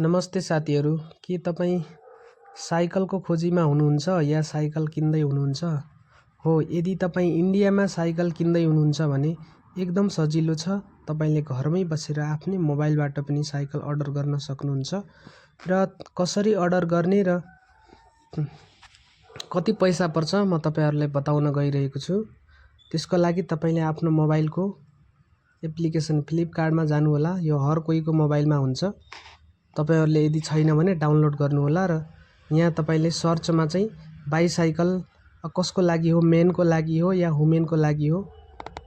नमस्ते साथीहरू, के तपाईँ साइकलको खोजीमा हुनुहुन्छ या साइकल किन्दै हुनुहुन्छ? हो, यदि तपाईँ इन्डियामा साइकल किन्दै हुनुहुन्छ भने एकदम सजिलो छ। तपाईँले घरमै बसेर आफ्नै मोबाइलबाट पनि साइकल अर्डर गर्न सक्नुहुन्छ र कसरी अर्डर गर्ने र कति पैसा पर्छ म तपाईँहरूलाई बताउन गइरहेको छु। त्यसको लागि तपाईँले आफ्नो मोबाइलको एप्लिकेसन फ्लिपकार्टमा जानुहोला। यो हर कोहीको मोबाइलमा हुन्छ। तपाईहरुले यदि छैन भने डाउनलोड गर्नुहोला र यहाँ तपाईले सर्चमा चाहिँ बाइसाइकल कसको लागि हो, मेनको लागि हो या वुमेनको लागि हो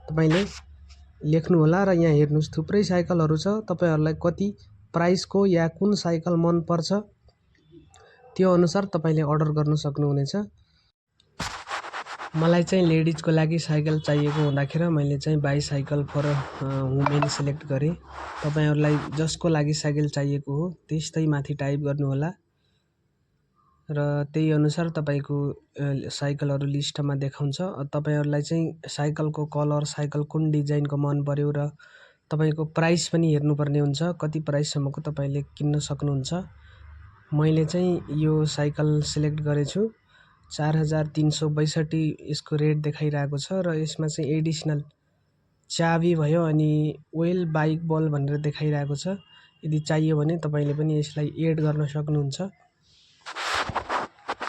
तपाईले लेख्नु होला र यहाँ हेर्नुस् थुप्रै साइकलहरु छ। तपाईहरुलाई कति प्राइसको या कुन साइकल मन पर्छ त्यो अनुसार तपाईले अर्डर गर्न सक्नुहुनेछ। मलाई चाहिँ लेडिजको लागि साइकल चाहिएको हुँदाखेरि मैले चाहिँ बाइसाइकल फर वुमेन सिलेक्ट गरे। तपाईहरुलाई जसको लागि साइकल चाहिएको हो त्यस्तै माथि टाइप गर्नु होला र त्यही अनुसार तपाईको साइकलहरु लिस्टमा देखाउँछ। तपाईहरुलाई चाहिँ साइकलको कलर, साइकल कुन डिजाइनको मन पर्यो र तपाईको प्राइस पनि हेर्नुपर्ने हुन्छ। कति प्राइस सम्मको तपाईले किन्न सक्नुहुन्छ। मैले चाहिँ यो साइकल सिलेक्ट गरेछु। 4362 यसको रेट देखाइरहेको छ र यसमा चाहिँ एडिशनल चाबी भयो अनि ओइल बाइक बल भनेर देखाइरहेको छ। यदि चाहियो भने तपाईले पनि यसलाई एड गर्न सक्नुहुन्छ।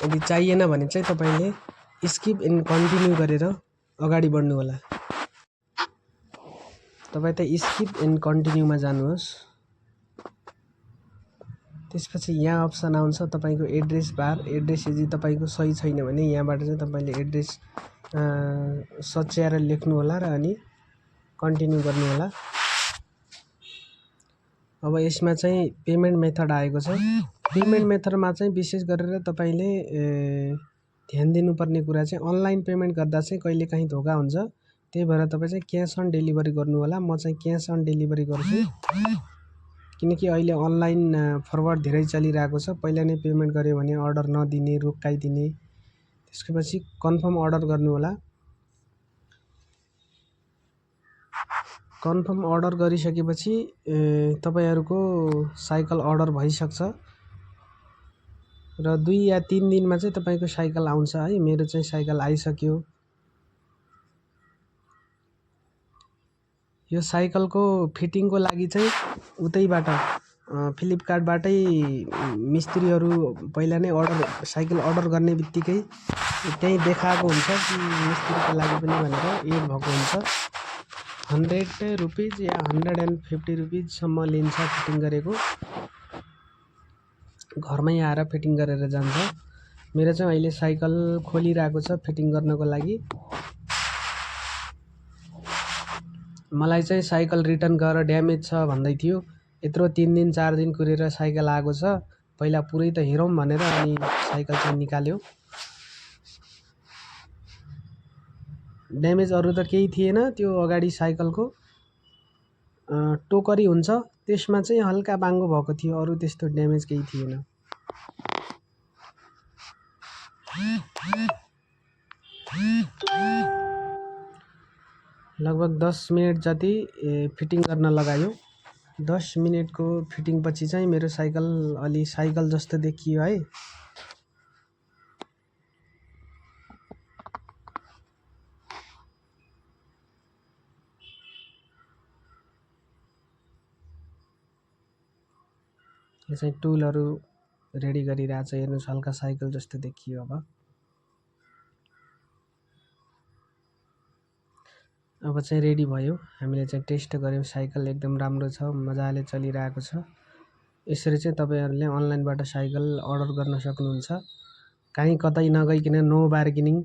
यदि चाहिएन भने चाहिँ तपाईले स्किप एन्ड कन्टिन्यू गरेर अगाडि बढ्नु होला। तपाई त स्किप एन्ड कन्टिन्यूमा जानुहोस्। त्यसपछि यहाँ अप्सन आउँछ तपाईको एड्रेस बार। एड्रेस यदि तपाईको सही छैन भने यहाँबाट चाहिँ तपाईले एड्रेस सच्याएर लेख्नु होला र अनि कन्टिन्यू गर्नु होला। अब यसमा चाहिँ पेमेन्ट मेथड आएको छ। पेमेन्ट मेथडमा चाहिँ विशेष गरेर तपाईले ध्यान दिनुपर्ने कुरा चाहिँ अनलाइन पेमेन्ट गर्दा चाहिँ कहिलेकाहीँ धोका हुन्छ। त्यही भएर तपाई चाहिँ क्याश अन डेलिभरी गर्नु होला। म चाहिँ क्याश अन डेलिभरी गर्छु किनकि अहिले अनलाइन फरवर्ड धेरै चलिरहेको छ। पहिला नै पेमेन्ट गर्यो भने अर्डर नदिने, रोकाइदिने। त्यसपछि कन्फर्म अर्डर गर्नु होला। कन्फर्म अर्डर गरिसकेपछि तपाईहरुको साइकल अर्डर भइसक्छ र 2 या 3 दिनमा चाहिँ तपाईको साइकल आउँछ है। मेरो चाहिँ साइकल आइसक्यो। यो साइकलको फिटिङको लागि चाहिँ उतैबाट फ्लिपकार्टबाटै मिस्त्रीहरु पहिला नै साइकल अर्डर गर्ने बित्तिकै त्यही देखाएको हुन्छ कि मिस्त्रीको लागि पनि भनेर एड भएको हुन्छ। 100 रुपैयाँ या 150 रुपैयाँ सम्म लिन्छ फिटिङ गरेको। घरमै आएर फिटिङ गरेर जान्छ। मेरो चाहिँ अहिले साइकल खोलिरहेको छ फिटिङ गर्नको लागि। मलाई चाहिँ साइकल रिटर्न गर ड्यामेज छ भन्दै थियो। यत्रो 3 दिन 4 दिन कुरेर साइकल आएको छ। पहिला पुरै त हेरौँ भनेर अनि साइकल चाहिँ निकाल्यो। ड्यामेज अरु त केही थिएन। त्यो अगाडि साइकलको टोकरी हुन्छ त्यसमा चाहिँ हल्का बाङ्गो भएको थियो। अरु त्यस्तो ड्यामेज केही थिएन। लगभग 10 मिनेट जति फिटिङ गर्न लगायो। 10 मिनेटको फिटिङ पछि चाहिँ मेरो साइकल अलि साइकल जस्तो देखियो है। यो चाहिँ टुलहरु रेडी गरिरहेछ। हेर्नुस् हल्का साइकल जस्तो देखियो। अब चाहिँ रेडी भयो। हामीले चाहिँ टेस्ट गर्यौं। साइकल एकदम राम्रो छ, मजाले चलिरहेको छ। यसरी चाहिँ तपाईहरुले अनलाइनबाट साइकल अर्डर गर्न सक्नुहुन्छ। कहीँ कतै नगइकिन नो बार्गेनिङ